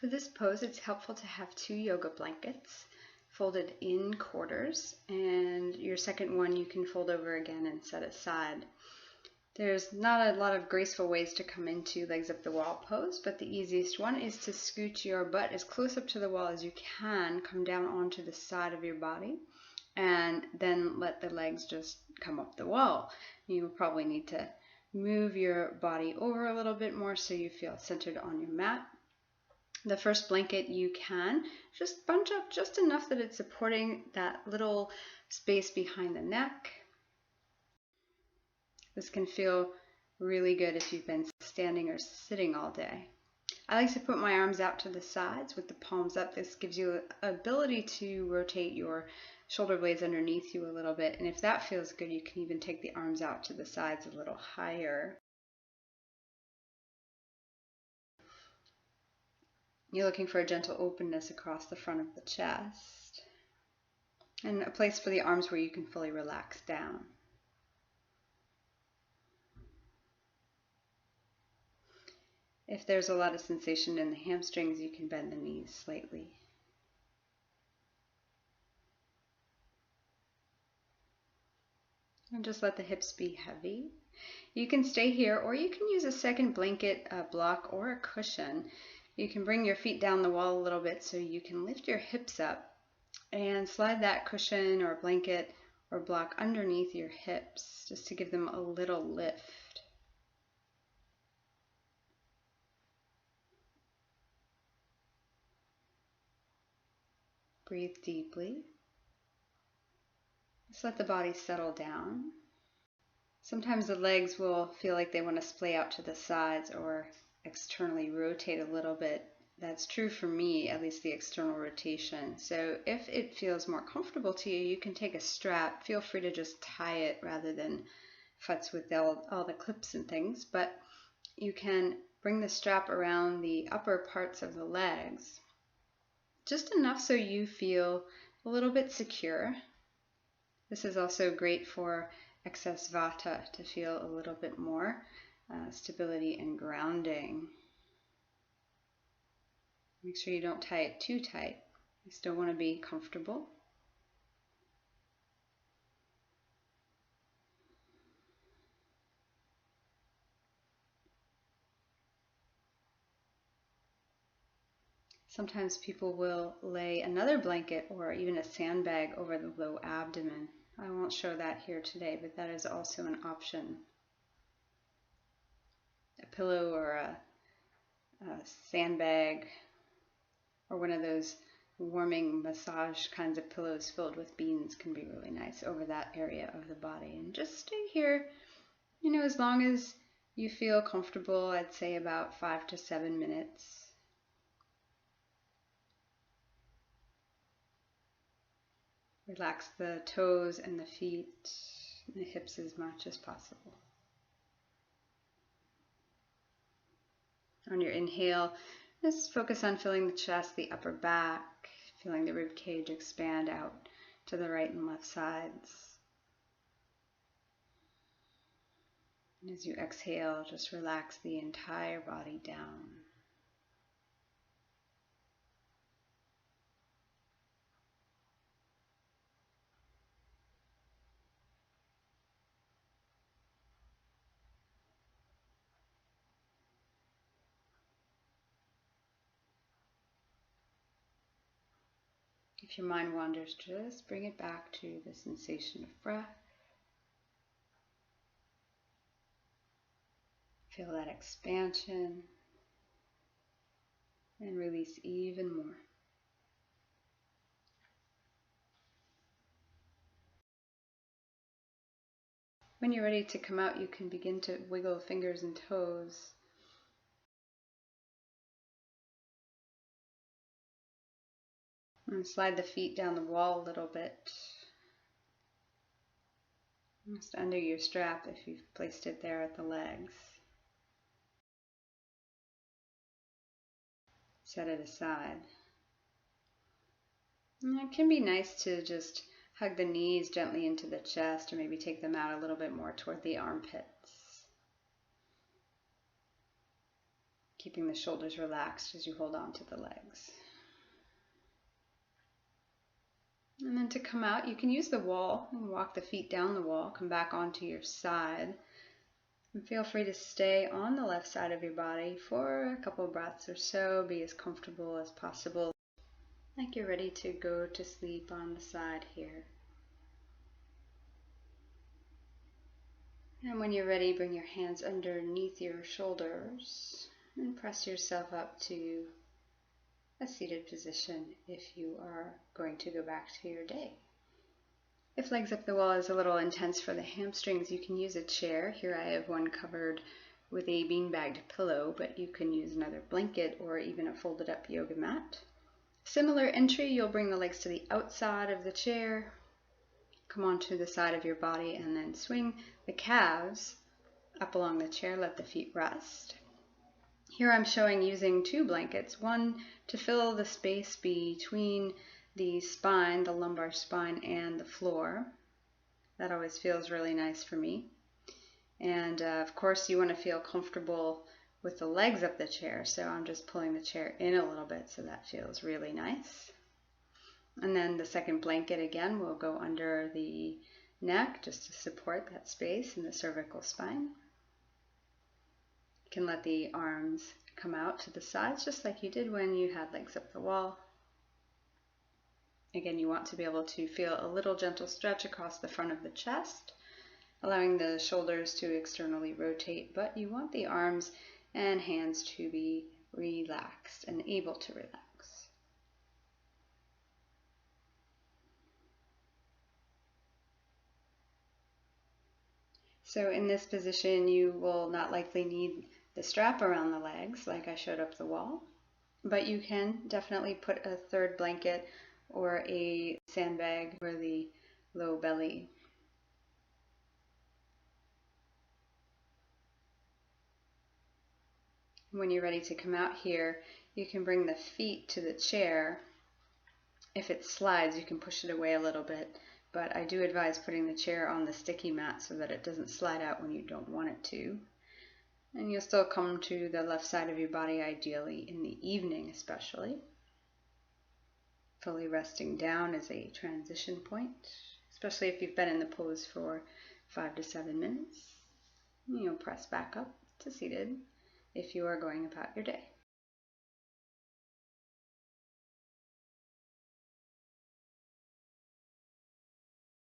For this pose, it's helpful to have 2 yoga blankets folded in quarters, and your second one you can fold over again and set aside. There's not a lot of graceful ways to come into legs up the wall pose, but the easiest one is to scoot your butt as close up to the wall as you can, come down onto the side of your body, and then let the legs just come up the wall. You will probably need to move your body over a little bit more so you feel centered on your mat. The first blanket you can just bunch up just enough that it's supporting that little space behind the neck. This can feel really good if you've been standing or sitting all day. I like to put my arms out to the sides with the palms up. This gives you an ability to rotate your shoulder blades underneath you a little bit, and if that feels good, you can even take the arms out to the sides a little higher. You're looking for a gentle openness across the front of the chest and a place for the arms where you can fully relax down. If there's a lot of sensation in the hamstrings, you can bend the knees slightly. And just let the hips be heavy. You can stay here, or you can use a second blanket, a block, or a cushion. You can bring your feet down the wall a little bit so you can lift your hips up and slide that cushion or blanket or block underneath your hips just to give them a little lift. Breathe deeply. Just let the body settle down. Sometimes the legs will feel like they want to splay out to the sides or externally rotate a little bit. That's true for me, at least the external rotation. So if it feels more comfortable to you, you can take a strap. Feel free to just tie it rather than futz with all the clips and things. But you can bring the strap around the upper parts of the legs, just enough so you feel a little bit secure. This is also great for excess vata, to feel a little bit more stability and grounding. Make sure you don't tie it too tight. You still want to be comfortable. Sometimes people will lay another blanket or even a sandbag over the low abdomen. I won't show that here today, but that is also an option. A pillow or a sandbag, or one of those warming massage kinds of pillows filled with beans can be really nice over that area of the body. And just stay here, as long as you feel comfortable. I'd say about 5 to 7 minutes. Relax the toes and the feet and the hips as much as possible. On your inhale, just focus on feeling the chest, the upper back, feeling the rib cage expand out to the right and left sides. And as you exhale, just relax the entire body down. If your mind wanders, just bring it back to the sensation of breath. Feel that expansion and release even more. When you're ready to come out, you can begin to wiggle fingers and toes. And slide the feet down the wall a little bit. Just under your strap if you've placed it there at the legs. Set it aside. And it can be nice to just hug the knees gently into the chest, or maybe take them out a little bit more toward the armpits. keeping the shoulders relaxed as you hold on to the legs. And then to come out, you can use the wall and walk the feet down the wall, come back onto your side. And feel free to stay on the left side of your body for a couple breaths or so. Be as comfortable as possible, like you're ready to go to sleep on the side here. And when you're ready, bring your hands underneath your shoulders and press yourself up to a seated position if you are going to go back to your day. If legs up the wall is a little intense for the hamstrings, you can use a chair. Here I have one covered with a bean-bagged pillow, but you can use another blanket or even a folded up yoga mat. Similar entry, you'll bring the legs to the outside of the chair, come onto the side of your body, and then swing the calves up along the chair, let the feet rest. Here I'm showing using two blankets, one to fill the space between the spine, the lumbar spine, and the floor. That always feels really nice for me. And of course you want to feel comfortable with the legs up the chair, so I'm just pulling the chair in a little bit so that feels really nice. And then the second blanket again will go under the neck just to support that space in the cervical spine. You can let the arms come out to the sides just like you did when you had legs up the wall. Again, you want to be able to feel a little gentle stretch across the front of the chest, allowing the shoulders to externally rotate, but you want the arms and hands to be relaxed and able to relax. So in this position, you will not likely need the strap around the legs like I showed up the wall, but you can definitely put a third blanket or a sandbag over the low belly. When you're ready to come out here, you can bring the feet to the chair. If it slides, you can push it away a little bit, but I do advise putting the chair on the sticky mat so that it doesn't slide out when you don't want it to. And you'll still come to the left side of your body, ideally in the evening especially. Fully resting down is a transition point, especially if you've been in the pose for 5 to 7 minutes. You'll press back up to seated if you are going about your day.